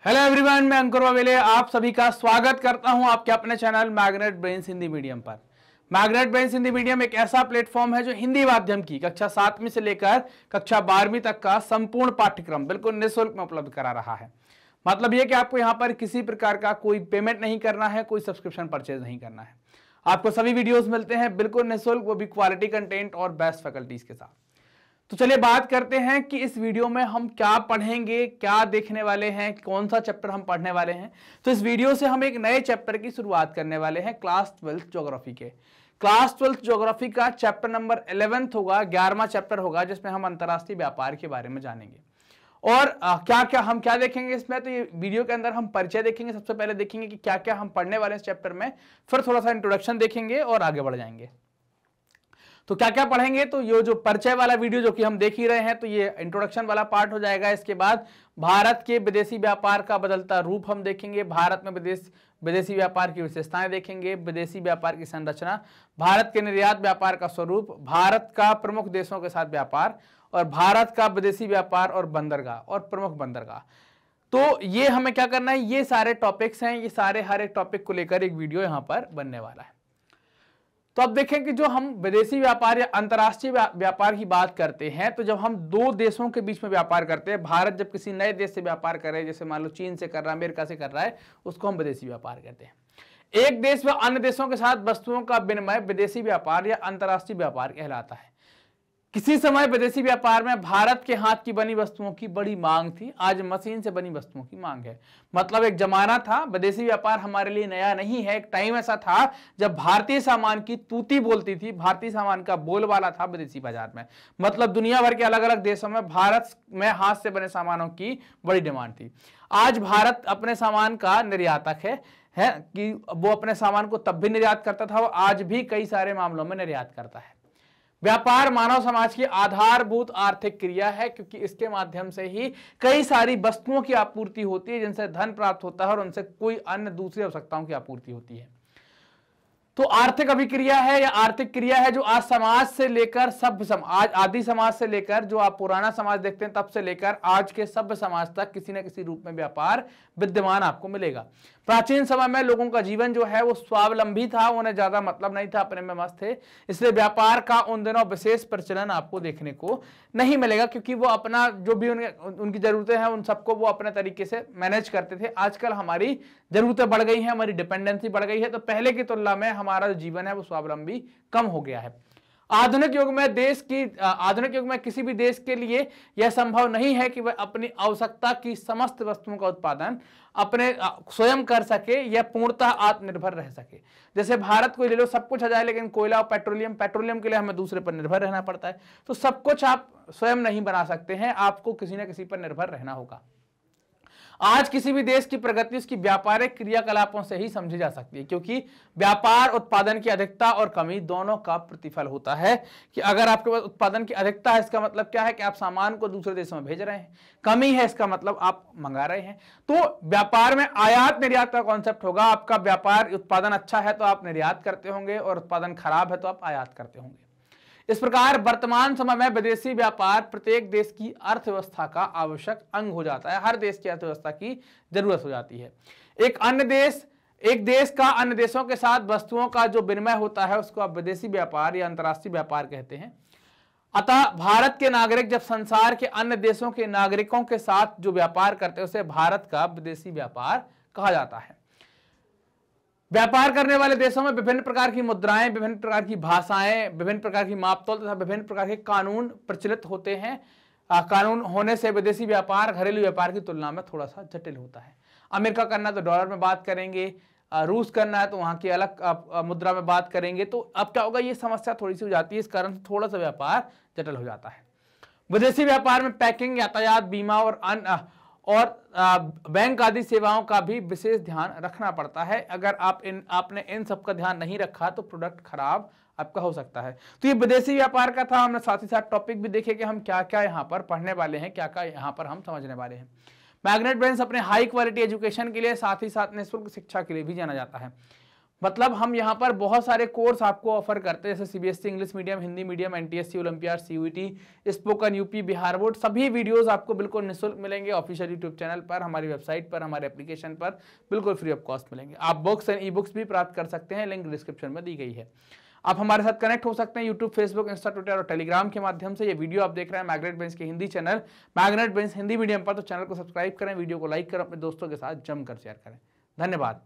Hello everyone, मैं अंकुर वावेले आप सभी का स्वागत करता हूं आपके अपने channel magnet brains Hindi medium पर। मैग्नेट ब्रेन्स हिंदी मीडियम एक ऐसा प्लेटफॉर्म है जो हिंदी माध्यम की कक्षा 7वीं से लेकर कक्षा 12वीं तक का संपूर्ण पाठ्यक्रम बिल्कुल निःशुल्क में उपलब्ध करा रहा है। मतलब यह कि आपको यहां पर किसी प्रकार का कोई पेमेंट नहीं करना है, कोई सब्सक्रिप्शन परचेज नहीं करना है। आपको सभी वीडियोज मिलते हैं बिल्कुल निःशुल्क, वो भी क्वालिटी कंटेंट और बेस्ट फैकल्टीज के साथ। तो चलिए बात करते हैं कि इस वीडियो में हम क्या पढ़ेंगे, क्या देखने वाले हैं, कौन सा चैप्टर हम पढ़ने वाले हैं। तो इस वीडियो से हम एक नए चैप्टर की शुरुआत करने वाले हैं क्लास 12th ज्योग्राफी के। क्लास 12th ज्योग्राफी का चैप्टर नंबर 11th होगा, 11वां चैप्टर होगा, जिसमें हम अंतरराष्ट्रीय व्यापार के बारे में जानेंगे। और क्या देखेंगे इसमें, तो ये वीडियो के अंदर हम परिचय देखेंगे। सबसे पहले देखेंगे कि क्या क्या हम पढ़ने वाले हैं इस चैप्टर में, फिर थोड़ा सा इंट्रोडक्शन देखेंगे और आगे बढ़ जाएंगे। तो क्या क्या पढ़ेंगे, तो ये जो परिचय वाला वीडियो जो कि हम देख ही रहे हैं, तो ये इंट्रोडक्शन वाला पार्ट हो जाएगा। इसके बाद भारत के विदेशी व्यापार का बदलता रूप हम देखेंगे, भारत में विदेशी व्यापार की विशेषताएं देखेंगे, विदेशी व्यापार की संरचना, भारत के निर्यात व्यापार का स्वरूप, भारत का प्रमुख देशों के साथ व्यापार, और भारत का विदेशी व्यापार और बंदरगाह और प्रमुख बंदरगाह। तो ये हमें क्या करना है, ये सारे टॉपिक्स हैं, ये सारे हर एक टॉपिक को लेकर एक वीडियो यहाँ पर बनने वाला है। तो अब देखें कि जो हम विदेशी व्यापार या अंतर्राष्ट्रीय व्यापार की बात करते हैं, तो जब हम दो देशों के बीच में व्यापार करते हैं, भारत जब किसी नए देश से व्यापार करे, जैसे मान लो चीन से कर रहा है, अमेरिका से कर रहा है, उसको हम विदेशी व्यापार कहते हैं। एक देश व अन्य देशों के साथ वस्तुओं का विनिमय विदेशी व्यापार या अंतर्राष्ट्रीय व्यापार कहलाता है। किसी समय विदेशी व्यापार में भारत के हाथ की बनी वस्तुओं की बड़ी मांग थी, आज मशीन से बनी वस्तुओं की मांग है। मतलब एक जमाना था, विदेशी व्यापार हमारे लिए नया नहीं है। एक टाइम ऐसा था जब भारतीय सामान की तूती बोलती थी, भारतीय सामान का बोलबाला था विदेशी बाजार में। मतलब दुनिया भर के अलग अलग देशों में भारत में हाथ से बने सामानों की बड़ी डिमांड थी। आज भारत अपने सामान का निर्यातक है कि वो अपने सामान को तब भी निर्यात करता था, वो आज भी कई सारे मामलों में निर्यात करता है। व्यापार मानव समाज की आधारभूत आर्थिक क्रिया है, क्योंकि इसके माध्यम से ही कई सारी वस्तुओं की आपूर्ति होती है, जिनसे धन प्राप्त होता है और उनसे कोई अन्य दूसरी आवश्यकताओं की आपूर्ति होती है। तो आर्थिक अभिक्रिया है या आर्थिक क्रिया है जो आज समाज से लेकर सभ्य समाज, आदि समाज से लेकर जो आप पुराना समाज देखते हैं तब से लेकर आज के सभ्य समाज तक किसी न किसी रूप में व्यापार विद्यमान आपको मिलेगा। प्राचीन समय में लोगों का जीवन जो है वो स्वावलंबी था, उन्हें ज्यादा मतलब नहीं था, अपने में मस्त थे, इसलिए व्यापार का उन दिनों विशेष प्रचलन आपको देखने को नहीं मिलेगा, क्योंकि वो अपना जो भी उनकी जरूरतें हैं उन सबको वो अपने तरीके से मैनेज करते थे। आजकल हमारी जरूरतें बढ़ गई हैं, हमारी डिपेंडेंसी बढ़ गई है, तो पहले की तुलना में हमारा जो जीवन है वो स्वावलंबी कम हो गया है। आधुनिक युग में किसी भी देश के लिए यह संभव नहीं है कि वह अपनी आवश्यकता की समस्त वस्तुओं का उत्पादन अपने स्वयं कर सके या पूर्णतः आत्मनिर्भर रह सके। जैसे भारत को ले लो, सब कुछ आ जाए, लेकिन कोयला और पेट्रोलियम के लिए हमें दूसरे पर निर्भर रहना पड़ता है। तो सब कुछ आप स्वयं नहीं बना सकते हैं, आपको किसी न किसी पर निर्भर रहना होगा। आज किसी भी देश की प्रगति उसकी व्यापारिक क्रियाकलापों से ही समझी जा सकती है, क्योंकि व्यापार उत्पादन की अधिकता और कमी दोनों का प्रतिफल होता है। कि अगर आपके पास उत्पादन की अधिकता है, इसका मतलब क्या है कि आप सामान को दूसरे देशों में भेज रहे हैं। कमी है, इसका मतलब आप मंगा रहे हैं। तो व्यापार में आयात निर्यात का कॉन्सेप्ट होगा। आपका व्यापार उत्पादन अच्छा है तो आप निर्यात करते होंगे, और उत्पादन खराब है तो आप आयात करते होंगे। इस प्रकार वर्तमान समय में विदेशी व्यापार प्रत्येक देश की अर्थव्यवस्था का आवश्यक अंग हो जाता है। हर देश की अर्थव्यवस्था की जरूरत हो जाती है। एक देश का अन्य देशों के साथ वस्तुओं का जो विनिमय होता है उसको आप विदेशी व्यापार या अंतर्राष्ट्रीय व्यापार कहते हैं। अतः भारत के नागरिक जब संसार के अन्य देशों के नागरिकों के साथ जो व्यापार करते हैं उसे भारत का विदेशी व्यापार कहा जाता है। व्यापार करने वाले देशों में विभिन्न प्रकार की मुद्राएं, विभिन्न प्रकार की भाषाएं, विभिन्न प्रकार की मापतोल तथा विभिन्न प्रकार के कानून प्रचलित होते हैं। कानून होने से विदेशी व्यापार घरेलू व्यापार की तुलना में थोड़ा सा जटिल होता है। अमेरिका करना है तो डॉलर में बात करेंगे, रूस करना है तो वहां की अलग मुद्रा में बात करेंगे। तो अब क्या होगा, ये समस्या थोड़ी सी हो जाती है, इस कारण से थोड़ा सा व्यापार जटिल हो जाता है। विदेशी व्यापार में पैकिंग, यातायात, बीमा और बैंक आदि सेवाओं का भी विशेष ध्यान रखना पड़ता है। अगर आपने इन सब का ध्यान नहीं रखा तो प्रोडक्ट खराब आपका हो सकता है। तो ये विदेशी व्यापार का था। हमने साथ ही साथ टॉपिक भी देखे कि हम क्या क्या यहाँ पर पढ़ने वाले हैं, क्या क्या यहाँ पर हम समझने वाले हैं। मैग्नेट ब्रेन्स अपने हाई क्वालिटी एजुकेशन के लिए, साथ ही साथ निःशुल्क शिक्षा के लिए भी जाना जाता है। मतलब हम यहाँ पर बहुत सारे कोर्स आपको ऑफर करते हैं, जैसे CBSE English medium, Hindi medium, NTSC, olympiad, CUET, spoken, UP, Bihar board, सभी वीडियोस आपको बिल्कुल निःशुल्क मिलेंगे ऑफिशियल यूट्यूब चैनल पर, हमारी वेबसाइट पर, हमारे एप्लीकेशन पर बिल्कुल फ्री ऑफ कॉस्ट मिलेंगे। आप बुक्स एंड ई बुक्स भी प्राप्त कर सकते हैं, लिंक डिस्क्रिप्शन में दी गई है। आप हमारे साथ कनेक्ट हो सकते हैं यूट्यूब, फेसबुक, इंस्टा, ट्विटर और टेलीग्राम के माध्यम से। ये वीडियो आप देख रहे हैं मैग्नेट ब्रेन्स के Hindi channel magnet brains Hindi medium पर, तो चैनल को सब्सक्राइब करें, वीडियो को लाइक करें, अपने दोस्तों के साथ जमकर शेयर करें। धन्यवाद।